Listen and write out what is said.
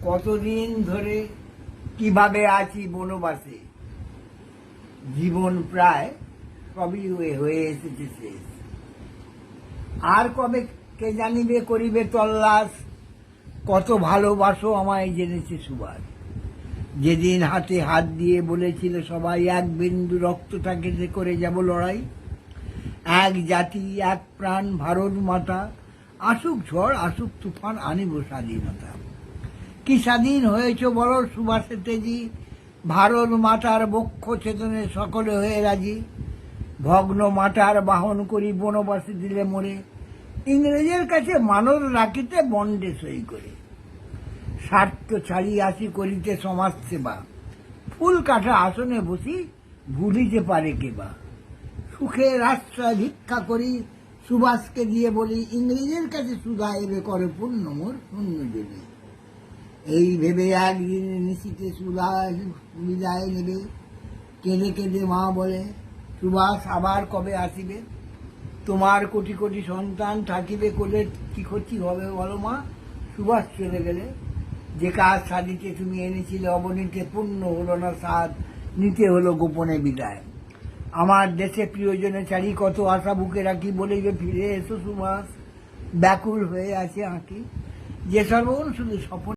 কতদিন ধরে কিভাবে আছি বনবাসে, জীবন প্রায় সবই হয়ে এসেছে শেষ। আর কবে কে জানিবে করিবে তল্লাশ, কত ভালোবাসো আমায় জেনেছে সুভাষ। যেদিন হাতে হাত দিয়ে বলেছিল সবাই এক বিন্দু রক্তটাকে যে করে যাব লড়াই, এক জাতি এক প্রাণ ভারত মাতা, আসুক ঝড় আসুক তুফান আনিব স্বাধীনতা। কি স্বাধীন হয়েছ বড় সুভাষের তেজি, ভারত মাতার বক্ষ ছেদনে সকলে হয়ে রাজি। ভগ্ন মাতার বাহন করি বনবাসী দিলে মরে, ইংরেজের কাছে মানব রাখিতে বন্ডে সই করে। স্বার্থ ছাড়ি আসি করিতে সমাজ সেবা, ফুল কাটা আসনে বসি ভুলিতে পারে কেবা। সুখের আশ্রয় ভিক্ষা করি সুভাষকে দিয়ে বলি, ইংরেজের কাছে সুধা এবে করে পূর্ণ মোর শূন্য দেবে। এই ভেবে একদিন নিশিতে সুভাষ বিদায় নেবে, কেঁদে কেঁদে মা বলে সুভাষ আবার কবে আসিবে। তোমার কোটি কোটি সন্তান থাকিবে কোলে, কি ক্ষতি হবে বলো মা সুভাষ চলে গেলে। যে কাজ সাধিতে তুমি এনেছিলে অবনীতে পূর্ণ হলো না সাধ, নিতে হলো গোপনে বিদায়। আমার দেশে প্রিয়জনে চারি কত আশা বুকে রাখি, বলে যে ফিরে এসো সুভাষ, ব্যাকুল হয়ে আছে আঁকি। যে সর্বক্ষণ শুধু স্বপ্ন